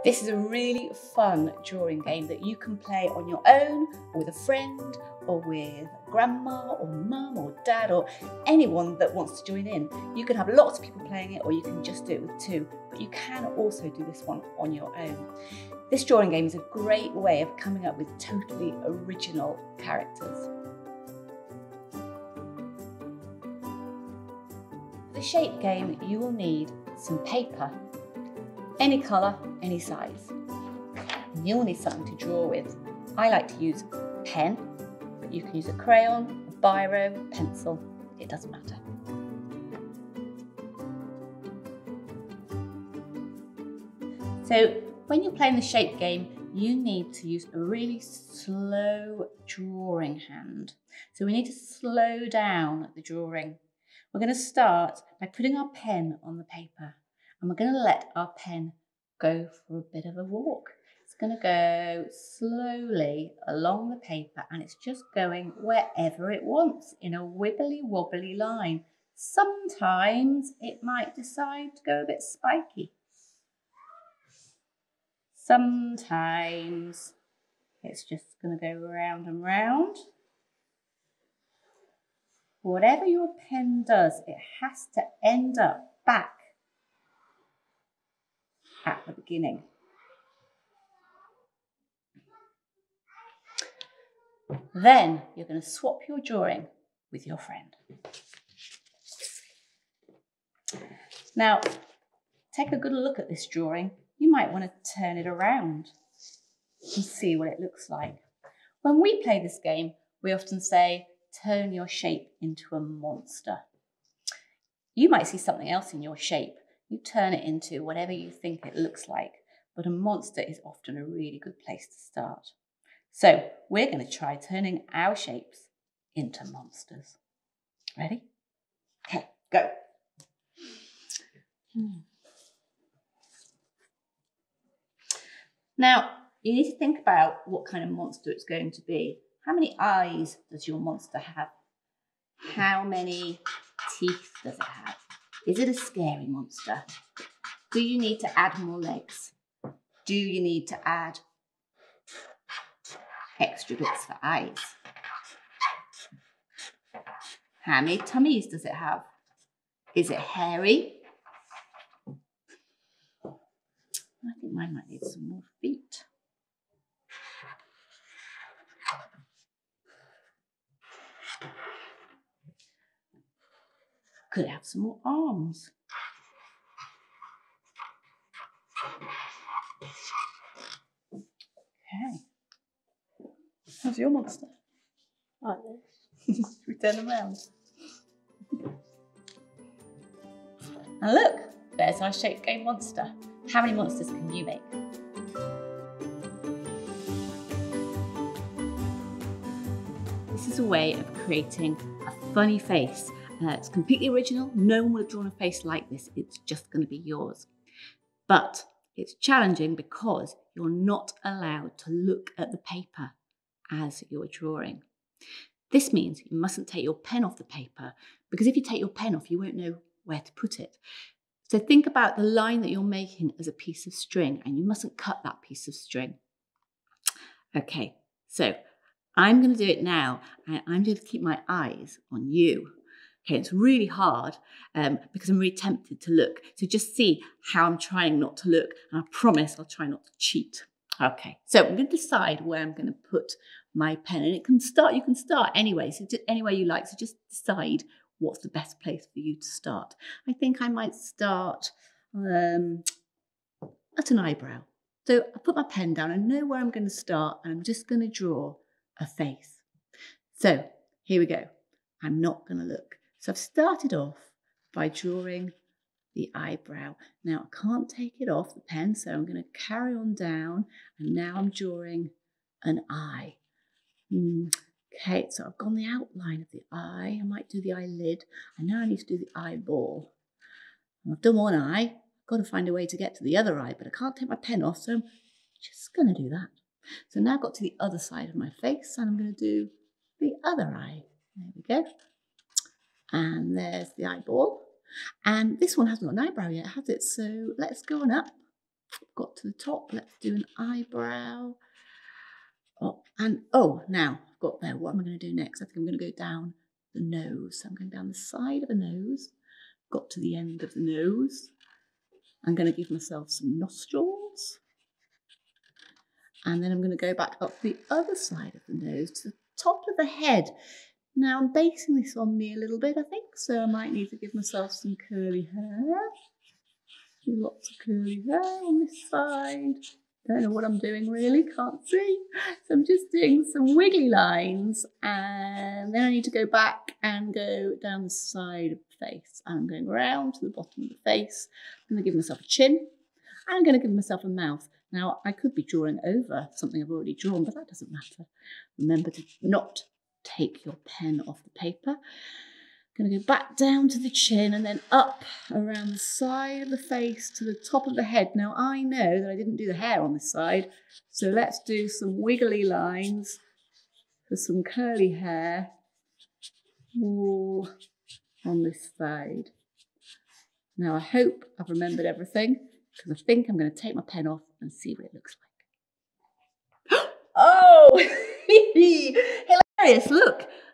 This is a really fun drawing game that you can play on your own, or with a friend, or with grandma, or mum, or dad, or anyone that wants to join in. You can have lots of people playing it, or you can just do it with two, but you can also do this one on your own. This drawing game is a great way of coming up with totally original characters. For the shape game, you will need some paper, any colour, any size. You'll need something to draw with. I like to use a pen, but you can use a crayon, a biro, a pencil, it doesn't matter. So when you're playing the shape game, you need to use a really slow drawing hand. So we need to slow down the drawing. We're going to start by putting our pen on the paper, and we're going to let our pen go for a bit of a walk. It's going to go slowly along the paper, and it's just going wherever it wants in a wibbly wobbly line. Sometimes it might decide to go a bit spiky. Sometimes it's just going to go round and round. Whatever your pen does, it has to end up back at the beginning. Then you're going to swap your drawing with your friend. Now, take a good look at this drawing. You might want to turn it around and see what it looks like. When we play this game, we often say, turn your shape into a monster. You might see something else in your shape. You turn it into whatever you think it looks like, but a monster is often a really good place to start. So we're going to try turning our shapes into monsters. Ready? Okay, go. Now, you need to think about what kind of monster it's going to be. How many eyes does your monster have? How many teeth does it have? Is it a scary monster? Do you need to add more legs? Do you need to add extra bits for eyes? How many tummies does it have? Is it hairy? I think mine might need some more feet. Could have some more arms. Okay. How's your monster? Like this. Should we turn them around? And look, there's our shape game monster. How many monsters can you make? This is a way of creating a funny face. It's completely original. No one would have drawn a face like this. It's just going to be yours. But it's challenging because you're not allowed to look at the paper as you're drawing. This means you mustn't take your pen off the paper, because if you take your pen off, you won't know where to put it. So think about the line that you're making as a piece of string, and you mustn't cut that piece of string. Okay, so I'm going to do it now, and I'm going to keep my eyes on you. Okay, it's really hard because I'm really tempted to look. So just see how I'm trying not to look, and I promise I'll try not to cheat. Okay, so I'm going to decide where I'm going to put my pen, and you can start anyway, so just any way you like. So just decide what's the best place for you to start. I think I might start at an eyebrow. So I put my pen down, I know where I'm going to start, and I'm just going to draw a face. So here we go. I'm not going to look. So I've started off by drawing the eyebrow. Now I can't take it off the pen, so I'm going to carry on down, and now I'm drawing an eye. Okay, so I've gone the outline of the eye. I might do the eyelid, and now I need to do the eyeball. I've done one eye. I've got to find a way to get to the other eye, but I can't take my pen off, so I'm just going to do that. So now I've got to the other side of my face, and I'm going to do the other eye. There we go. And there's the eyeball. And this one hasn't got an eyebrow yet, has it? So let's go on up got to the top. Let's do an eyebrow. Now I've got there. What am I going to do next? I think I'm going to go down the nose. So I'm going down the side of the nose. Got to the end of the nose. I'm going to give myself some nostrils. And then I'm going to go back up the other side of the nose to the top of the head. Now I'm basing this on me a little bit, I think. So I might need to give myself some curly hair. Lots of curly hair on this side. Don't know what I'm doing really, can't see. So I'm just doing some wiggly lines, and then I need to go back and go down the side of the face. I'm going round to the bottom of the face. I'm going to give myself a chin. I'm going to give myself a mouth. Now, I could be drawing over something I've already drawn, but that doesn't matter. Remember to not take your pen off the paper. I'm going to go back down to the chin and then up around the side of the face to the top of the head. Now, I know that I didn't do the hair on this side, so let's do some wiggly lines for some curly hair all on this side. Now, I hope I've remembered everything, because I think I'm going to take my pen off and see what it looks like. Oh, hilarious.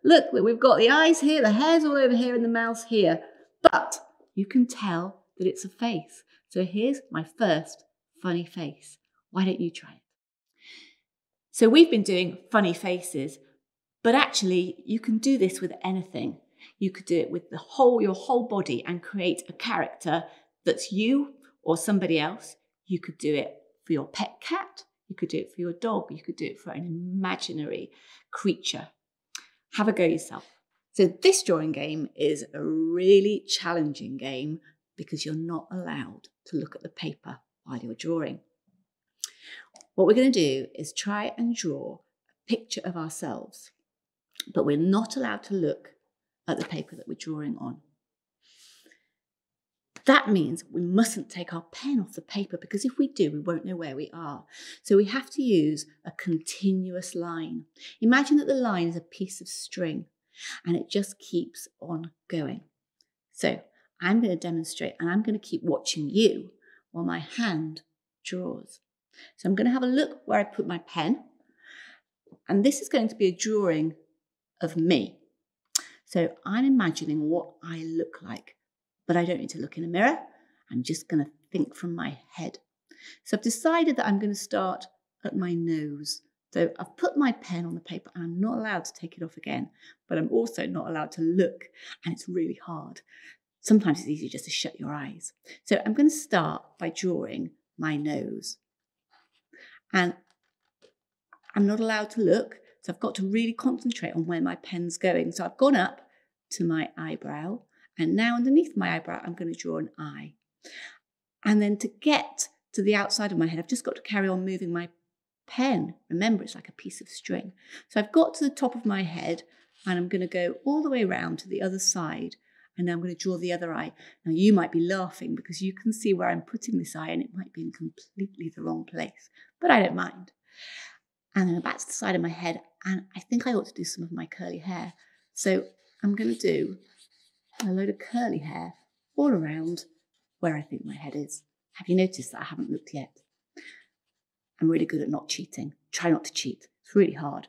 Look, we've got the eyes here, the hair's all over here, and the mouth here. But you can tell that it's a face. So here's my first funny face. Why don't you try it? So we've been doing funny faces, but actually you can do this with anything. You could do it with your whole body and create a character that's you or somebody else. You could do it for your pet cat. You could do it for your dog. You could do it for an imaginary creature. Have a go yourself. So this drawing game is a really challenging game because you're not allowed to look at the paper while you're drawing. What we're going to do is try and draw a picture of ourselves, but we're not allowed to look at the paper that we're drawing on. That means we mustn't take our pen off the paper, because if we do, we won't know where we are. So we have to use a continuous line. Imagine that the line is a piece of string and it just keeps on going. So I'm going to demonstrate, and I'm going to keep watching you while my hand draws. So I'm going to have a look where I put my pen, and this is going to be a drawing of me. So I'm imagining what I look like, but I don't need to look in a mirror. I'm just going to think from my head. So I've decided that I'm going to start at my nose. So I've put my pen on the paper and I'm not allowed to take it off again, but I'm also not allowed to look, and it's really hard. Sometimes it's easy just to shut your eyes. So I'm going to start by drawing my nose. And I'm not allowed to look, so I've got to really concentrate on where my pen's going. So I've gone up to my eyebrow, and now underneath my eyebrow, I'm going to draw an eye. And then to get to the outside of my head, I've just got to carry on moving my pen. Remember, it's like a piece of string. So I've got to the top of my head, and I'm going to go all the way around to the other side, and now I'm going to draw the other eye. Now you might be laughing because you can see where I'm putting this eye, and it might be in completely the wrong place, but I don't mind. And then back to the side of my head, and I think I ought to do some of my curly hair. So I'm going to do a load of curly hair all around where I think my head is. Have you noticed that I haven't looked yet? I'm really good at not cheating. Try not to cheat. It's really hard.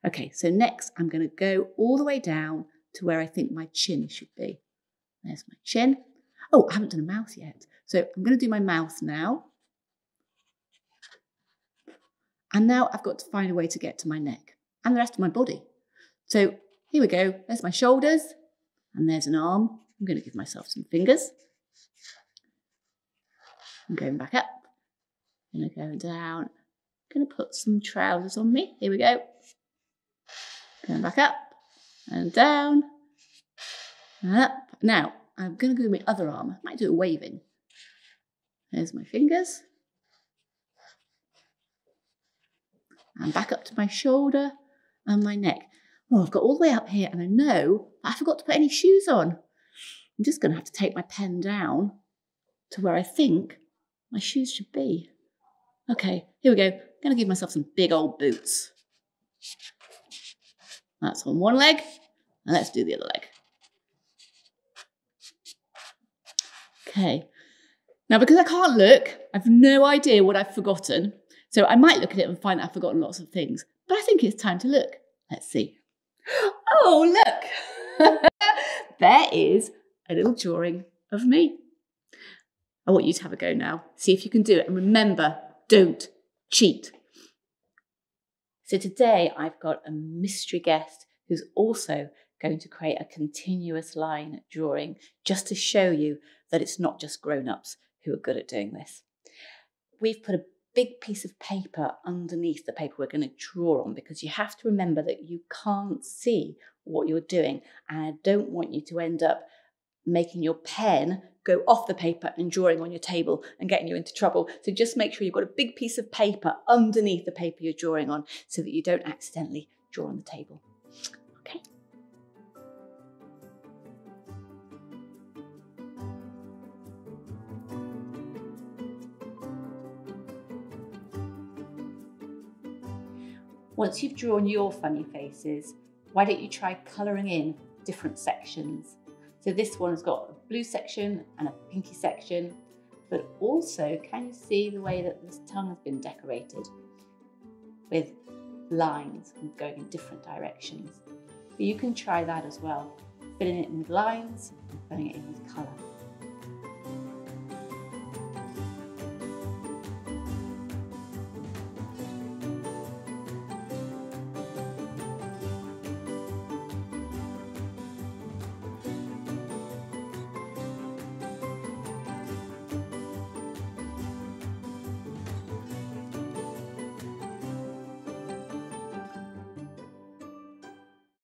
Okay, so next I'm going to go all the way down to where I think my chin should be. There's my chin. Oh, I haven't done a mouth yet. So I'm going to do my mouth now. And now I've got to find a way to get to my neck and the rest of my body. So here we go. There's my shoulders, and there's an arm. I'm going to give myself some fingers. I'm going back up. I'm going to go down. I'm going to put some trousers on me. Here we go. Going back up and down and up. Now, I'm going to do my other arm. I might do it waving. There's my fingers. And back up to my shoulder and my neck. Oh, I've got all the way up here, and I know I forgot to put any shoes on. I'm just going to have to take my pen down to where I think my shoes should be. Okay, here we go. I'm going to give myself some big old boots. That's on one leg, and let's do the other leg. Okay. Now, because I can't look, I've no idea what I've forgotten. So I might look at it and find I've forgotten lots of things. But I think it's time to look. Let's see. Oh, look. There is a little drawing of me. I want you to have a go now. See if you can do it. And remember, don't cheat. So today I've got a mystery guest who's also going to create a continuous line drawing just to show you that it's not just grown-ups who are good at doing this. We've put a big piece of paper underneath the paper we're going to draw on because you have to remember that you can't see what you're doing, and I don't want you to end up making your pen go off the paper and drawing on your table and getting you into trouble. So just make sure you've got a big piece of paper underneath the paper you're drawing on so that you don't accidentally draw on the table. Okay. Once you've drawn your funny faces, why don't you try colouring in different sections? So this one has got a blue section and a pinky section, but also can you see the way that this tongue has been decorated with lines and going in different directions? But you can try that as well, filling it in with lines and filling it in with colour.